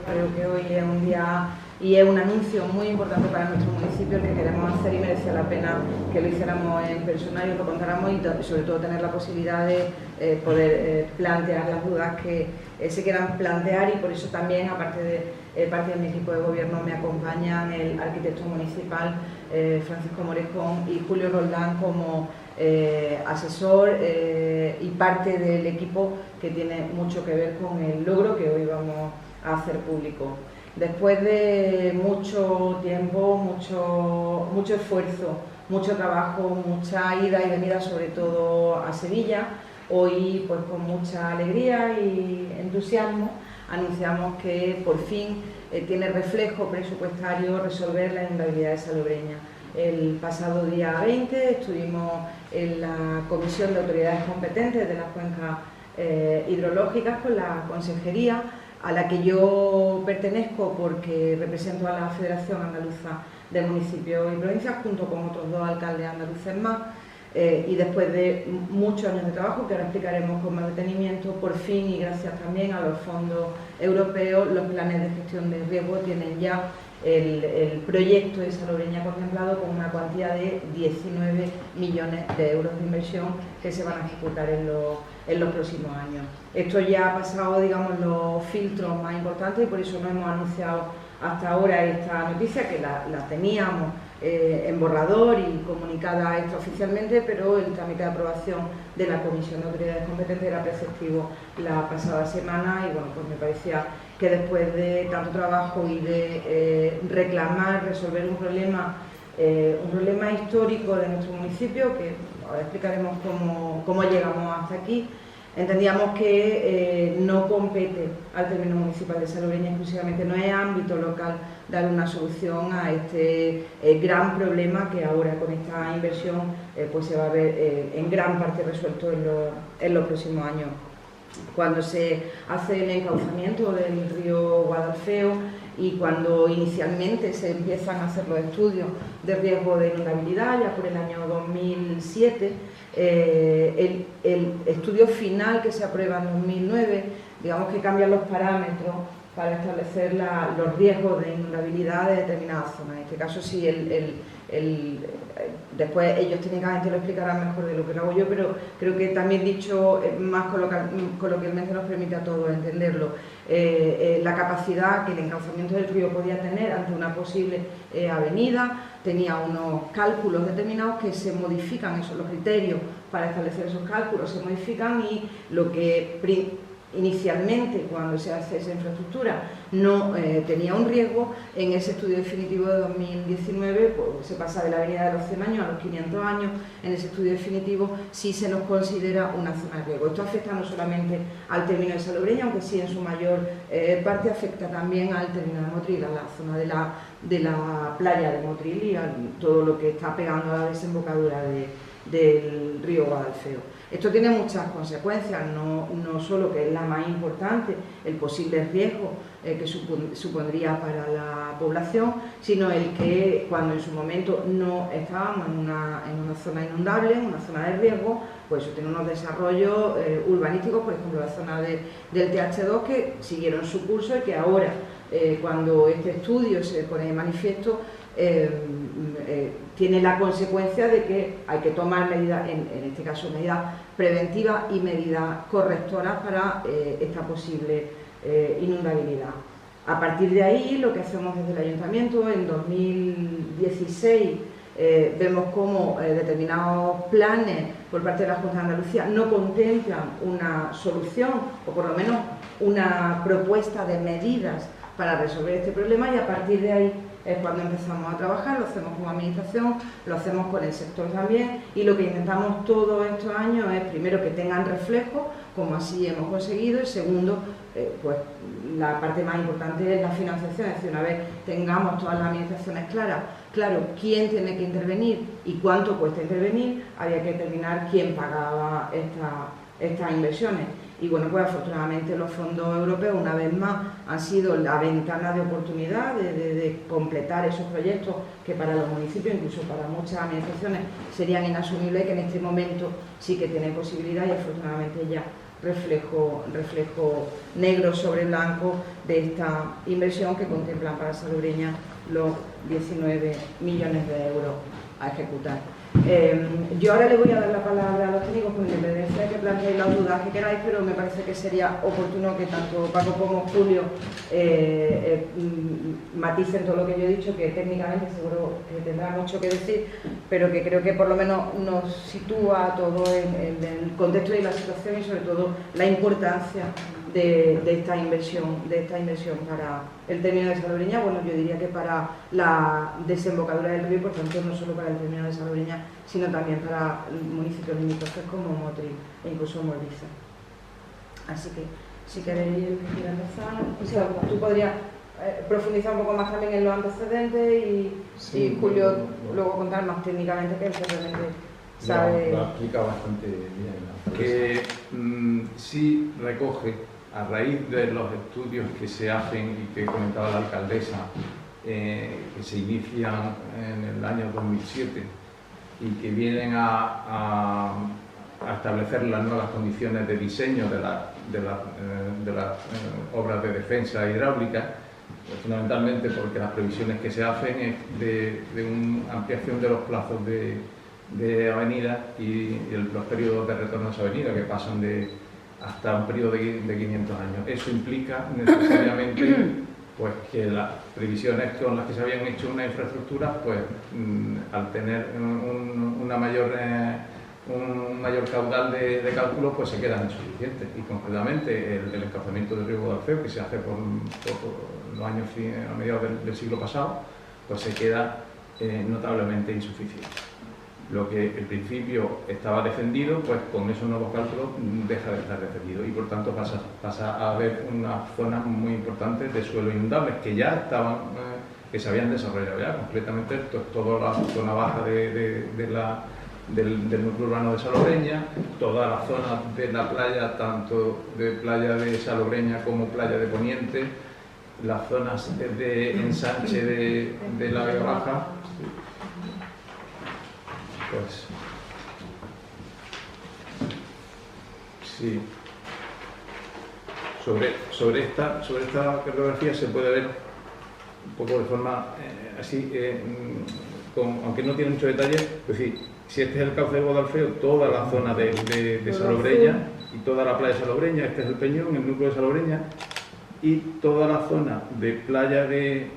Creo que hoy es un día y es un anuncio muy importante para nuestro municipio el que queremos hacer y merecía la pena que lo hiciéramos en persona y os lo contáramos y sobre todo tener la posibilidad de poder plantear las dudas que se quieran plantear, y por eso también, aparte de parte de mi equipo de gobierno, me acompañan el arquitecto municipal Francisco Morejón y Julio Roldán como asesor y parte del equipo que tiene mucho que ver con el logro que hoy vamos a hacer público. Después de mucho tiempo, mucho esfuerzo, mucho trabajo, mucha ida y venida, sobre todo a Sevilla, hoy pues con mucha alegría y entusiasmo anunciamos que por fin tiene reflejo presupuestario resolver la inundabilidad de Salobreña. El pasado día 20 estuvimos en la Comisión de Autoridades Competentes de las Cuencas Hidrológicas con la Consejería, a la que yo pertenezco porque represento a la Federación Andaluza de Municipios y Provincias, junto con otros dos alcaldes andaluces más, y después de muchos años de trabajo, que ahora explicaremos con más detenimiento, por fin, y gracias también a los fondos europeos, los planes de gestión de riesgo tienen ya el proyecto de Salobreña contemplado con una cuantía de 19 millones de euros de inversión que se van a ejecutar en los próximos años. Esto ya ha pasado, digamos, los filtros más importantes y por eso no hemos anunciado hasta ahora esta noticia, que la teníamos en borrador y comunicada extraoficialmente, pero el trámite de aprobación de la Comisión de Autoridades Competentes era preceptivo la pasada semana y bueno, pues me parecía que después de tanto trabajo y de reclamar, resolver un problema histórico de nuestro municipio, que ahora explicaremos cómo llegamos hasta aquí, entendíamos que no compete al término municipal de Salobreña exclusivamente, no es ámbito local dar una solución a este gran problema que ahora con esta inversión pues se va a ver en gran parte resuelto en los próximos años. Cuando se hace el encauzamiento del río Guadalfeo y cuando inicialmente se empiezan a hacer los estudios de riesgo de inundabilidad, ya por el año 2007, el estudio final que se aprueba en 2009, digamos que cambian los parámetros para establecer los riesgos de inundabilidad de determinadas zonas. En este caso sí, después ellos técnicamente lo explicarán mejor de lo que lo hago yo, pero creo que también dicho más coloquialmente nos permite a todos entenderlo. La capacidad que el encauzamiento del río podía tener ante una posible avenida, tenía unos cálculos determinados que se modifican, los criterios para establecer esos cálculos se modifican, y lo que inicialmente, cuando se hace esa infraestructura, no tenía un riesgo, en ese estudio definitivo de 2019 pues, se pasa de la avenida de los 100 años a los 500 años, en ese estudio definitivo sí se nos considera una zona de riesgo. Esto afecta no solamente al término de Salobreña, aunque sí en su mayor parte afecta también al término de Motril, a la zona de la playa de Motril y a todo lo que está pegando a la desembocadura del río Guadalfeo. Esto tiene muchas consecuencias, no solo, que es la más importante, el posible riesgo que supondría para la población, sino el que cuando en su momento no estábamos en una zona inundable, en una zona de riesgo, pues eso tiene unos desarrollos urbanísticos, por ejemplo la zona del TH2, que siguieron su curso y que ahora, cuando este estudio se pone de manifiesto, tiene la consecuencia de que hay que tomar medidas, en este caso medidas preventivas y medidas correctoras para esta posible inundabilidad. A partir de ahí, lo que hacemos desde el Ayuntamiento, en 2016 vemos cómo determinados planes por parte de la Junta de Andalucía no contemplan una solución o por lo menos una propuesta de medidas para resolver este problema, y a partir de ahí es cuando empezamos a trabajar, lo hacemos como administración, lo hacemos con el sector también, y lo que intentamos todos estos años es, primero, que tengan reflejo, como así hemos conseguido, y segundo, pues la parte más importante es la financiación, es decir, una vez tengamos todas las administraciones claro quién tiene que intervenir y cuánto cuesta intervenir, había que determinar quién pagaba estas inversiones. Y bueno, pues afortunadamente los fondos europeos una vez más han sido la ventana de oportunidad de completar esos proyectos que para los municipios, incluso para muchas administraciones, serían inasumibles, que en este momento sí que tienen posibilidad, y afortunadamente ya reflejo negro sobre blanco de esta inversión que contemplan para Salobreña los 19 millones de euros a ejecutar. Yo ahora le voy a dar la palabra a los técnicos con independencia de que planteéis las dudas que queráis, pero me parece que sería oportuno que tanto Paco como Julio maticen todo lo que yo he dicho, que técnicamente seguro que tendrá mucho que decir, pero que creo que por lo menos nos sitúa todo en el contexto de la situación y sobre todo la importancia de esta inversión para el término de Salobreña, bueno, yo diría que para la desembocadura del río, por tanto no solo para el término de Salobreña, sino también para municipios limítrofes como Motril e incluso Morbiza. Así que, si queréis empezar, o sea, tú podrías profundizar un poco más también en los antecedentes y Julio luego contar más técnicamente, que él realmente sabe. Lo explica bastante bien. Que sí recoge, a raíz de los estudios que se hacen y que comentaba la alcaldesa, que se inician en el año 2007 y que vienen a establecer las nuevas condiciones de diseño de las obras de defensa hidráulica, fundamentalmente porque las previsiones que se hacen es de una ampliación de los plazos de avenida y los periodos de retorno a esa avenida, que pasan hasta un periodo de 500 años. Eso implica necesariamente pues, que las previsiones con las que se habían hecho una infraestructura, pues al tener un mayor caudal de cálculos, pues se quedan insuficientes. Y concretamente el encaucamiento del río Guadalfeo, que se hace por los años a mediados del siglo pasado, pues se queda notablemente insuficiente. Lo que en principio estaba defendido, pues con esos nuevos cálculos deja de estar defendido y por tanto pasa a haber unas zonas muy importantes de suelo inundables que ya estaban, que se habían desarrollado ya completamente, toda la zona baja del núcleo urbano de Salobreña, toda la zona de la playa, tanto de playa de Salobreña como playa de Poniente, las zonas de ensanche de la Vega Baja. Pues sí, sobre esta cartografía se puede ver un poco de forma así, aunque no tiene mucho detalle, es decir, si este es el cauce del Guadalfeo, toda la zona de Salobreña y toda la playa de Salobreña, este es el Peñón, el núcleo de Salobreña, y toda la zona de playa de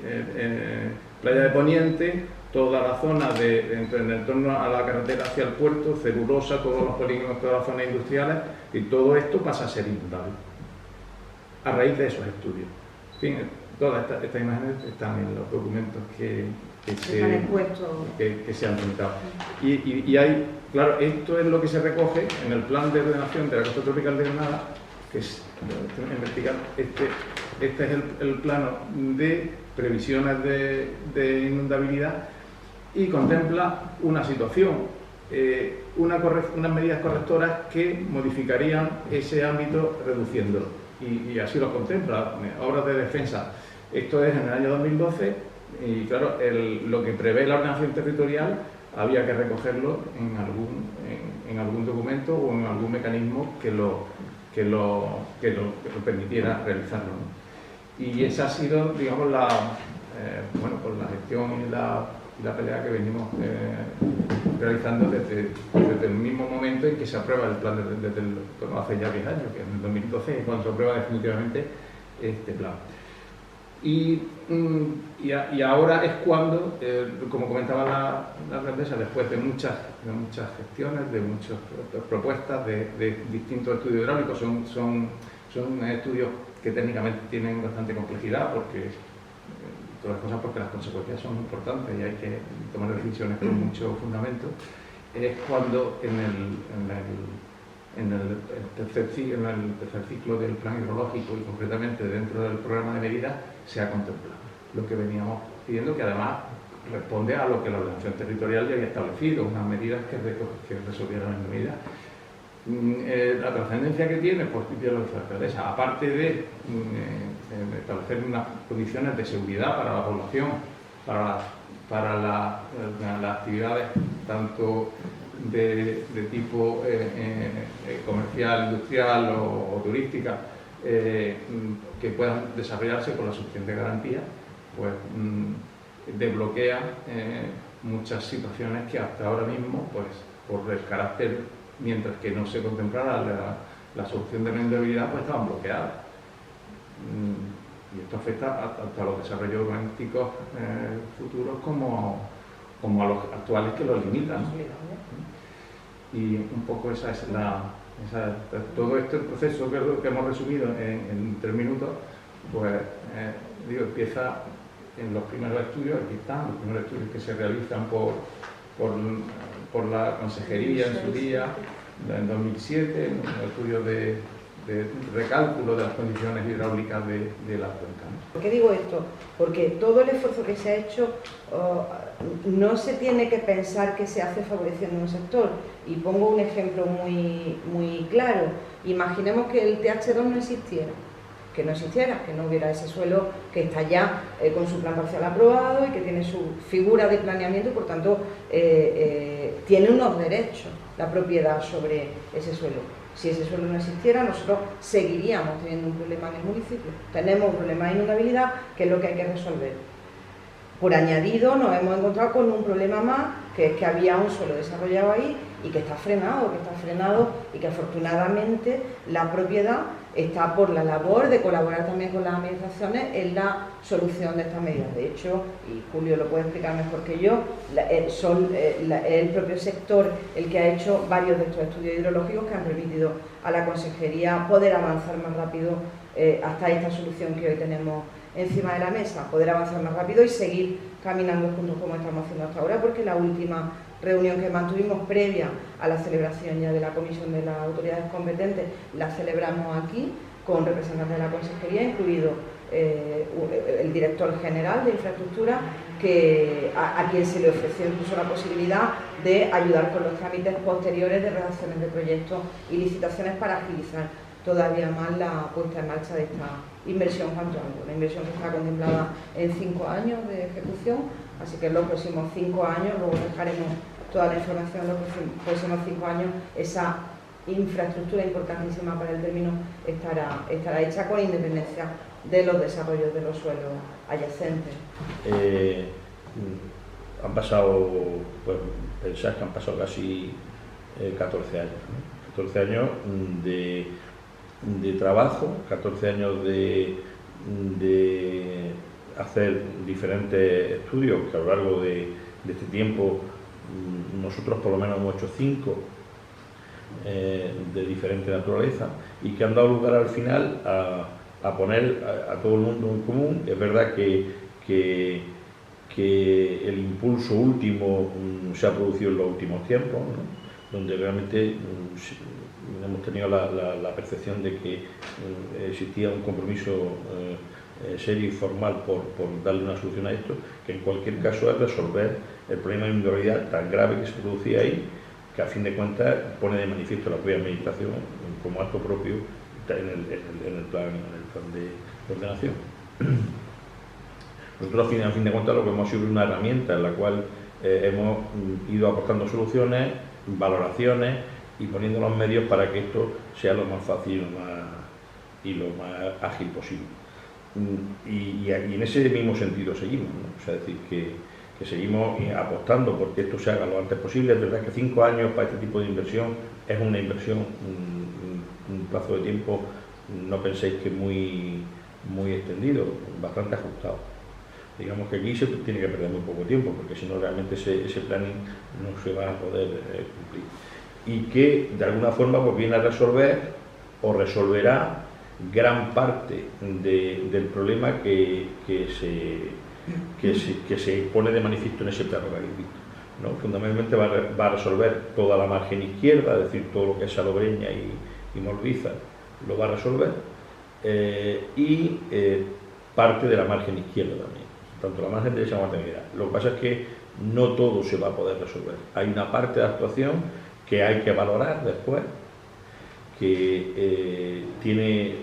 Poniente, toda la zona en el torno a la carretera hacia el puerto, Celulosa, todos los polígonos, todas las zonas industriales, y todo esto pasa a ser inundable a raíz de esos estudios. En fin, todas estas imágenes están en los documentos que se han presentado. Y hay, claro, esto es lo que se recoge en el plan de ordenación de la costa tropical de Granada, que es en vertical. Este es el plano de previsiones de inundabilidad y contempla una situación, unas medidas correctoras que modificarían ese ámbito reduciéndolo. Y así lo contempla, obras de defensa. Esto es en el año 2012 y claro, lo que prevé la ordenación territorial había que recogerlo en algún documento o en algún mecanismo que lo permitiera realizarlo, ¿no? Y esa ha sido, digamos, la gestión y la pelea que venimos realizando desde el mismo momento en que se aprueba el plan, hace ya 10 años, que es en el 2012, cuando se aprueba definitivamente este plan. Y ahora es cuando, como comentaba la alcaldesa, después de muchas gestiones, de muchas propuestas, de distintos estudios hidráulicos, son estudios que técnicamente tienen bastante complejidad, porque todas las cosas, porque las consecuencias son importantes y hay que tomar decisiones con mucho fundamento. Es cuando en el tercer ciclo del plan hidrológico y concretamente dentro del programa de medidas se ha contemplado lo que veníamos pidiendo, que además responde a lo que la ordenación territorial ya había establecido, unas medidas que resolvieron en medida. La trascendencia que tiene, pues ya lo dice la alcaldesa, aparte de establecer unas condiciones de seguridad para la población, para las actividades tanto de tipo comercial, industrial o turística, que puedan desarrollarse con la suficiente garantía, pues desbloquea muchas situaciones que hasta ahora mismo, pues por el carácter, mientras que no se contemplara la solución de rentabilidad, pues estaban bloqueadas. Y esto afecta tanto a los desarrollos urbanísticos futuros como a los actuales, que los limitan, ¿no? Y un poco esa es todo este proceso que hemos resumido en 3 minutos, pues empieza en los primeros estudios. Aquí están los primeros estudios que se realizan por la consejería en su día, en 2007, un estudio de recálculo de las condiciones hidráulicas de las cuencas, ¿no? ¿Por qué digo esto? Porque todo el esfuerzo que se ha hecho no se tiene que pensar que se hace favoreciendo un sector. Y pongo un ejemplo muy claro. Imaginemos que el TH2 no existiera, que no hubiera ese suelo que está ya con su plan parcial aprobado y que tiene su figura de planeamiento y por tanto tiene unos derechos la propiedad sobre ese suelo. Si ese suelo no existiera, nosotros seguiríamos teniendo un problema en el municipio. Tenemos un problema de inundabilidad, que es lo que hay que resolver. Por añadido, nos hemos encontrado con un problema más, que es que había un suelo desarrollado ahí y que está frenado y que afortunadamente la propiedad está por la labor de colaborar también con las administraciones en la solución de estas medidas. De hecho, y Julio lo puede explicar mejor que yo, es el propio sector el que ha hecho varios de estos estudios hidrológicos que han permitido a la consejería poder avanzar más rápido hasta esta solución que hoy tenemos encima de la mesa, poder avanzar más rápido y seguir caminando juntos como estamos haciendo hasta ahora, porque la última reunión que mantuvimos previa a la celebración ya de la comisión de las autoridades competentes la celebramos aquí con representantes de la consejería, incluido el director general de infraestructura, a quien se le ofreció incluso la posibilidad de ayudar con los trámites posteriores de redacciones de proyectos y licitaciones para agilizar todavía más la puesta en marcha de esta inversión cuanto antes. Una inversión que está contemplada en 5 años de ejecución, así que en los próximos 5 años, luego dejaremos toda la información en los próximos 5 años, esa infraestructura importantísima para el término estará hecha con independencia de los desarrollos de los suelos adyacentes. Han pasado, pues pensad que han pasado casi 14 años, ¿no? 14 años de trabajo, 14 años de hacer diferentes estudios, que a lo largo de este tiempo nosotros por lo menos hemos hecho 5 de diferente naturaleza, y que han dado lugar al final a poner a todo el mundo en común. Es verdad que el impulso último se ha producido en los últimos tiempos, ¿no? Donde realmente hemos tenido la percepción de que existía un compromiso serio y formal por darle una solución a esto, que en cualquier caso es resolver el problema de inundabilidad tan grave que se producía ahí, que a fin de cuentas pone de manifiesto la propia administración como acto propio en el plan de ordenación. Nosotros a fin de cuentas lo que hemos sido una herramienta en la cual hemos ido aportando soluciones, valoraciones y poniendo los medios para que esto sea lo más fácil y lo más ágil posible. Y en ese mismo sentido seguimos, ¿no? O sea, es decir, que seguimos apostando porque esto se haga lo antes posible. Es verdad que 5 años para este tipo de inversión es una inversión, un plazo de tiempo, no penséis que muy extendido, bastante ajustado. Digamos que aquí se tiene que perder muy poco tiempo, porque si no realmente ese planning no se va a poder cumplir. Y que de alguna forma pues viene a resolver o resolverá gran parte del problema que se pone de manifiesto en ese plano que habéis visto, ¿no? Fundamentalmente va a resolver toda la margen izquierda, es decir, todo lo que es Salobreña y Morbiza lo va a resolver, y parte de la margen izquierda también, tanto la margen derecha como la margen izquierda. Lo que pasa es que no todo se va a poder resolver. Hay una parte de actuación que hay que valorar después, que tiene,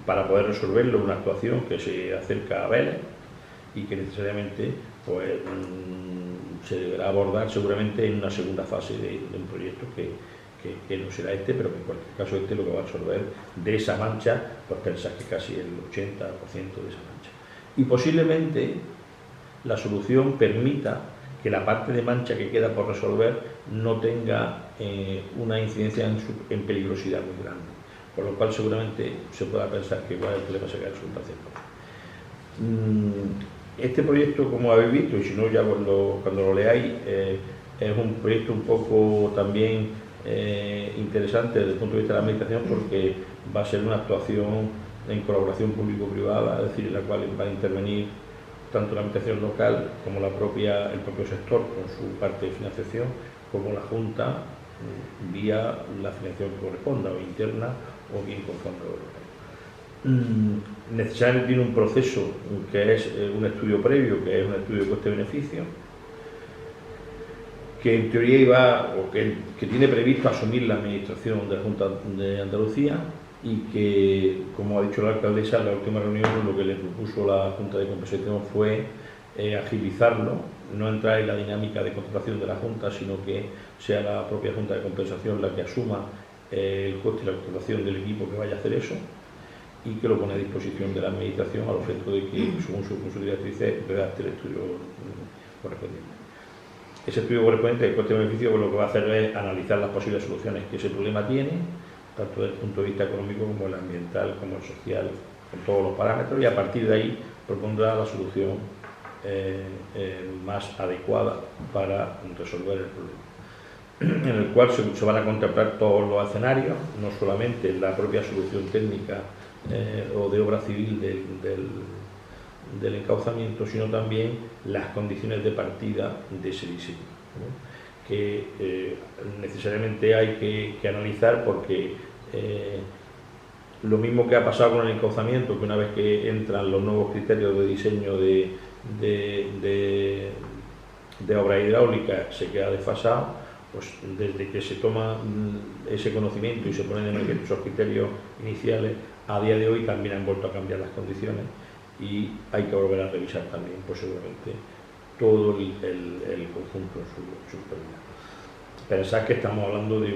para poder resolverlo, una actuación que se acerca a Vélez y que necesariamente pues, se deberá abordar seguramente en una segunda fase de un proyecto que no será este, pero que en cualquier caso este lo que va a absorber de esa mancha, pues pensar que casi el 80% de esa mancha. Y posiblemente la solución permita que la parte de mancha que queda por resolver no tenga una incidencia en peligrosidad muy grande, por lo cual seguramente se pueda pensar que igual el problema se cae resulta 100%. Este proyecto, como habéis visto, y si no ya cuando lo leáis, es un proyecto un poco también interesante desde el punto de vista de la administración, porque va a ser una actuación en colaboración público-privada, es decir, en la cual va a intervenir tanto la administración local como el propio sector con su parte de financiación, como la Junta vía la financiación que corresponda, o interna o bien con fondos europeos. Necesariamente tiene un proceso que es un estudio previo, que es un estudio de coste-beneficio, que en teoría iba, o que tiene previsto asumir la administración de la Junta de Andalucía, y que, como ha dicho la alcaldesa en la última reunión, lo que le propuso la Junta de Compensación fue agilizarlo, no entrar en la dinámica de contratación de la Junta, sino que sea la propia Junta de Compensación la que asuma el coste y la contratación del equipo que vaya a hacer eso, y que lo pone a disposición de la Administración a los efectos de que, según sus directrices, redacte el estudio correspondiente. Ese estudio correspondiente del coste-beneficio lo que va a hacer es analizar las posibles soluciones que ese problema tiene, tanto desde el punto de vista económico como el ambiental, como el social, con todos los parámetros, y a partir de ahí propondrá la solución más adecuada para resolver el problema, en el cual se van a contemplar todos los escenarios, no solamente la propia solución técnica o de obra civil del encauzamiento, sino también las condiciones de partida de ese diseño, ¿no? Que necesariamente hay que analizar, porque lo mismo que ha pasado con el encauzamiento, que una vez que entran los nuevos criterios de diseño de obra hidráulica se queda desfasado, pues desde que se toma ese conocimiento y se ponen en esos criterios iniciales, a día de hoy también han vuelto a cambiar las condiciones y hay que volver a revisar también, pues seguramente, todo el conjunto en su totalidad. Pensad que estamos hablando de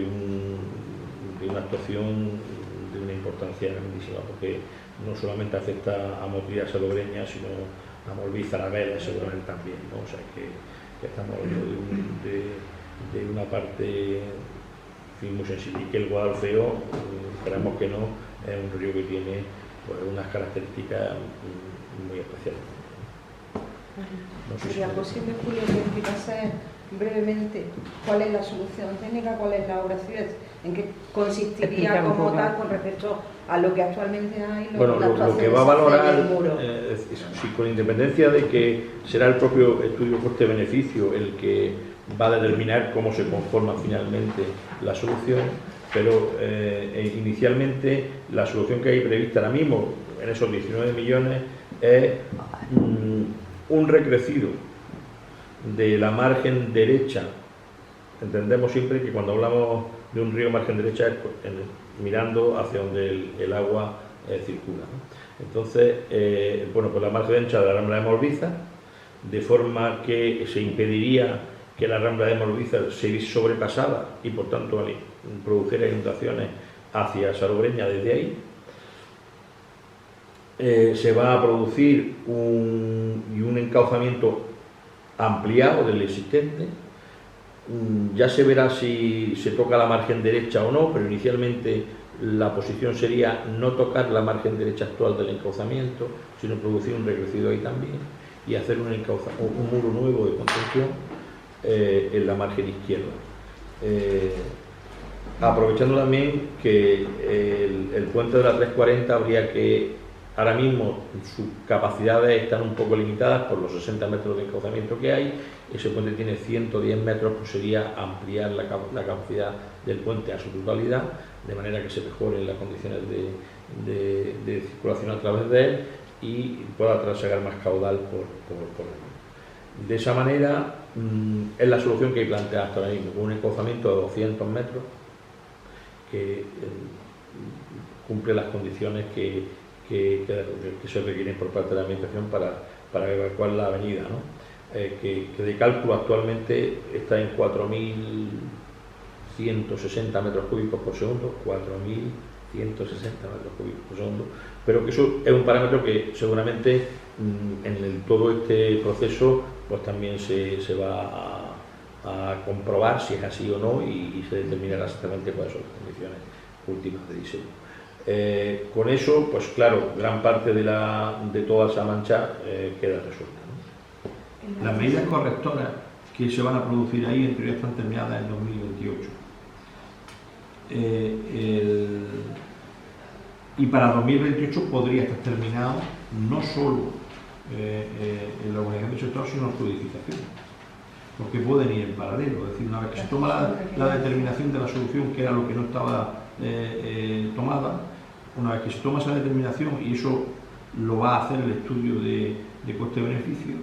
una actuación de una importancia grandísima, porque no solamente afecta a Motril, a Salobreña, sino a Molví, Zarabela, seguramente también, ¿no? O sea que estamos hablando de una parte, en fin, muy sensible, y que el Guadalfeo, esperamos que no, es un río que tiene, pues, unas características muy especiales. No sé. ¿Sería posible, Julio, que explicase brevemente cuál es la solución técnica, cuál es la obra civil, en qué consistiría como tal con respecto a lo que actualmente hay? Bueno, lo que va a valorar, si con independencia de que será el propio estudio coste-beneficio el que va a determinar cómo se conforma finalmente la solución, pero inicialmente la solución que hay prevista ahora mismo en esos 19 millones es un recrecido de la margen derecha. Entendemos siempre que cuando hablamos de un río margen derecha es mirando hacia donde el agua circula, ¿no? Entonces, bueno, pues la margen derecha de la Rambla de Morbiza, de forma que se impediría que la Rambla de Morbiza se viese sobrepasada y por tanto produjera inundaciones hacia Salobreña desde ahí. Se va a producir un encauzamiento ampliado del existente. Ya se verá si se toca la margen derecha o no, pero inicialmente la posición sería no tocar la margen derecha actual del encauzamiento, sino producir un recrecido ahí también y hacer un muro nuevo de contención en la margen izquierda. Aprovechando también que el puente de la 340 habría que, ahora mismo sus capacidades están un poco limitadas por los 60 metros de encauzamiento que hay. Ese puente tiene 110 metros, pues sería ampliar la capacidad del puente a su totalidad, de manera que se mejoren las condiciones de circulación a través de él y pueda trasegar más caudal por él. De esa manera es la solución que hay planteada hasta ahora mismo, con un encauzamiento de 200 metros que cumple las condiciones que se requieren por parte de la administración para evacuar la avenida, ¿no? que de cálculo actualmente está en 4.160 metros cúbicos por segundo, 4.160 metros cúbicos por segundo, pero que eso es un parámetro que seguramente todo este proceso pues también se va a comprobar si es así o no y se determinará exactamente cuáles son las condiciones últimas de diseño. Con eso, pues claro, gran parte de toda esa mancha queda resuelta, ¿no? Las medidas correctoras que se van a producir ahí en teoría están terminadas en 2028. Y para 2028 podría estar terminado no solo en la organización del sector, sino en su edificación, porque pueden ir en paralelo. Es decir, una vez que se toma la determinación de la solución, que era lo que no estaba tomada, una vez que se toma esa determinación, y eso lo va a hacer el estudio de coste-beneficio,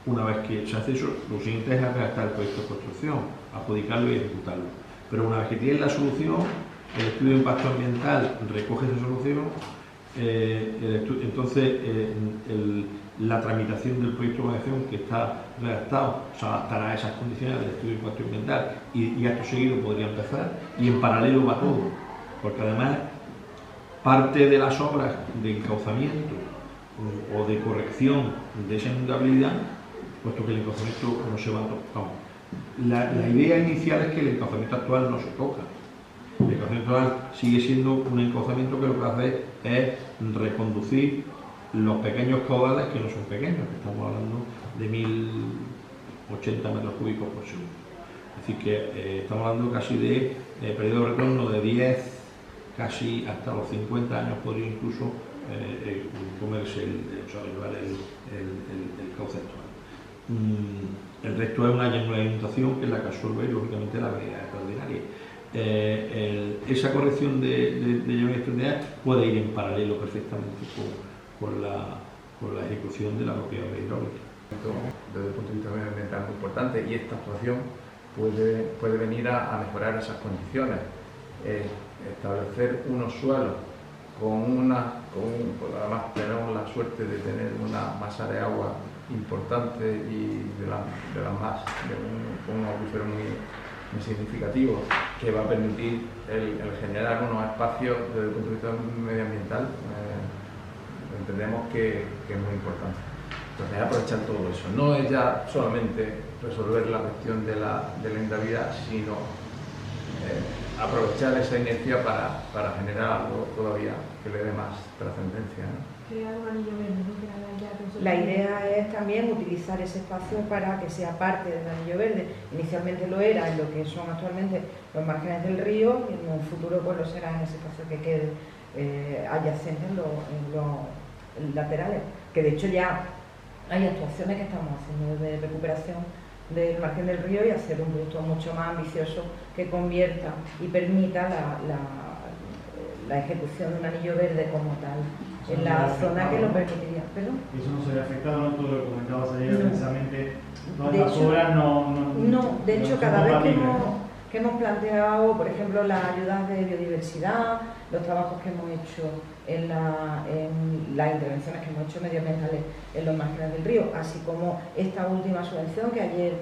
una vez que se hace eso, lo siguiente es redactar el proyecto de construcción, adjudicarlo y ejecutarlo. Pero una vez que tienen la solución, el estudio de impacto ambiental recoge esa solución, entonces la tramitación del proyecto de organización que está redactado se adaptará a esas condiciones del estudio de impacto ambiental y acto seguido podría empezar, y en paralelo va todo, porque además parte de las obras de encauzamiento o de corrección de esa inundabilidad, puesto que el encauzamiento no se va a tocar. La idea inicial es que el encauzamiento actual no se toca. El encauzamiento actual sigue siendo un encauzamiento que lo que hace es reconducir los pequeños caudales, que no son pequeños, que estamos hablando de 1.080 metros cúbicos por segundo. Es decir, que estamos hablando casi de periodo de retorno de 10, casi hasta los 50 años podría incluso comerse llevar el cauce actual. El resto es una inundación que es la que absorbe, lógicamente, la gravedad extraordinaria. Esa corrección de llanura extraordinaria puede ir en paralelo perfectamente con la ejecución de la propia obra hidráulica. Desde el punto de vista medioambiental muy importante, y esta actuación puede venir a mejorar esas condiciones, establecer unos suelos pues además tenemos la suerte de tener una masa de agua importante y con un acuífero muy significativo, que va a permitir el generar unos espacios desde el punto de vista medioambiental. Entendemos que es muy importante. Entonces, aprovechar todo eso. No es ya solamente resolver la cuestión de la inundabilidad, sino aprovechar esa inercia para generar algo todavía que le dé más trascendencia, ¿no? Crear un anillo verde, ¿no? La idea es también utilizar ese espacio para que sea parte del anillo verde. Inicialmente lo era en lo que son actualmente los márgenes del río, y en un futuro pues lo será en ese espacio que quede adyacente en los laterales, que de hecho ya hay actuaciones que estamos haciendo de recuperación del margen del río y hacer un producto mucho más ambicioso que convierta y permita la ejecución de un anillo verde como tal en la zona que lo permitiría. ¿Perdón? Eso no se ve afectado, ¿no? Todo lo que comentabas ayer, No. precisamente todas las obras no, de hecho, son cada vez compatibles, que hemos planteado, por ejemplo, las ayudas de biodiversidad, los trabajos que hemos hecho en las intervenciones que hemos hecho medioambientales en los márgenes del río, así como esta última subvención que ayer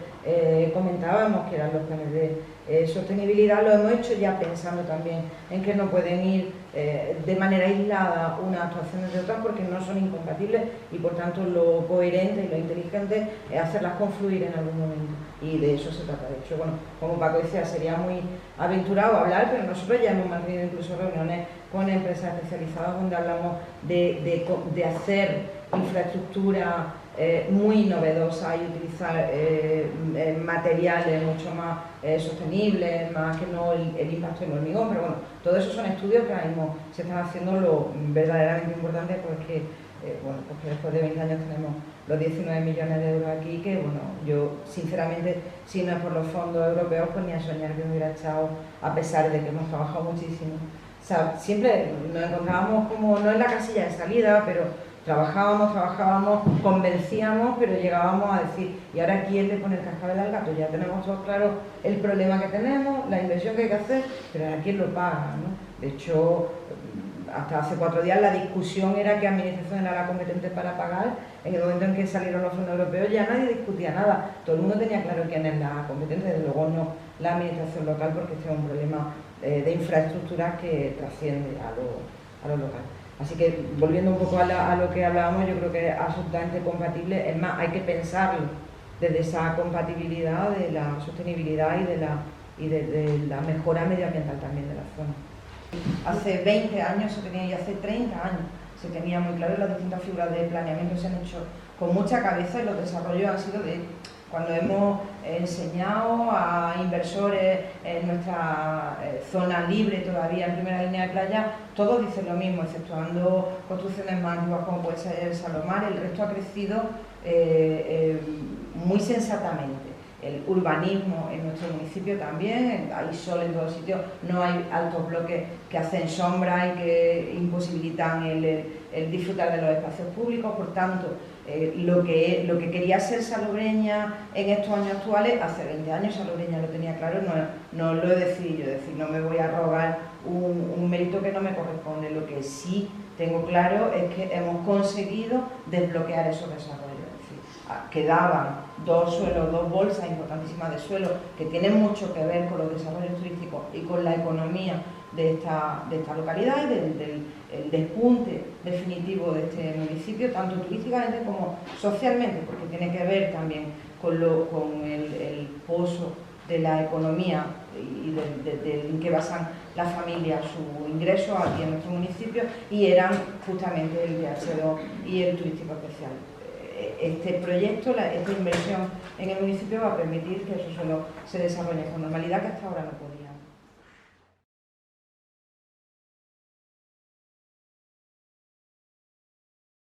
comentábamos, que eran los planes de sostenibilidad, lo hemos hecho ya pensando también en que no pueden ir de manera aislada unas actuaciones de otras, porque no son incompatibles, y por tanto lo coherente y lo inteligente es hacerlas confluir en algún momento, y de eso se trata. De hecho, bueno, como Paco decía, sería muy aventurado hablar, pero nosotros ya hemos mantenido incluso reuniones con empresas especializadas donde hablamos de hacer infraestructura muy novedosa y utilizar materiales mucho más sostenibles, más que no el impacto del hormigón. Pero bueno, todo eso son estudios que ahora mismo se están haciendo. Lo verdaderamente importante, porque porque después de 20 años tenemos los 19 millones de euros aquí, que bueno, yo sinceramente, si no es por los fondos europeos, pues ni a soñar que me hubiera echado, a pesar de que hemos trabajado muchísimo. O sea, siempre nos encontrábamos como, no en la casilla de salida, pero trabajábamos, convencíamos, pero llegábamos a decir, ¿y ahora quién le pone el cascabel al gato? Ya tenemos todos claro el problema que tenemos, la inversión que hay que hacer, pero ¿a quién lo paga, no? De hecho, hasta hace 4 días la discusión era qué administración era la competente para pagar. En el momento en que salieron los fondos europeos ya nadie discutía nada, todo el mundo tenía claro quién es la competente, desde luego no la administración local, porque este es un problema de infraestructuras que trasciende a lo local. Así que, volviendo un poco a lo que hablábamos, yo creo que es absolutamente compatible. Es más, hay que pensarlo desde esa compatibilidad de la sostenibilidad y de la mejora medioambiental también de la zona. Hace 20 años se tenía, y hace 30 años se tenía muy claro, las distintas figuras de planeamiento se han hecho con mucha cabeza, y los desarrollos han sido de... Cuando hemos enseñado a inversores en nuestra zona libre todavía en primera línea de playa, todos dicen lo mismo, exceptuando construcciones más antiguas como puede ser el Salomar, el resto ha crecido muy sensatamente. El urbanismo en nuestro municipio también, hay sol en todos sitios, no hay altos bloques que hacen sombra y que imposibilitan el disfrutar de los espacios públicos. Por tanto, lo que quería ser Salobreña en estos años actuales, hace 20 años Salobreña lo tenía claro, no lo he decidido yo, es decir, no me voy a rogar un mérito que no me corresponde. Lo que sí tengo claro es que hemos conseguido desbloquear esos desarrollos. Quedaban dos bolsas importantísimas de suelo que tienen mucho que ver con los desarrollos turísticos y con la economía de esta localidad y del despunte definitivo de este municipio, tanto turísticamente como socialmente, porque tiene que ver también con el pozo de la economía y en que basan las familias su ingreso aquí en nuestro municipio, y eran justamente el DH2 y el turístico especial. Este proyecto, esta inversión en el municipio va a permitir que eso solo se desarrolle con normalidad, que hasta ahora no podía.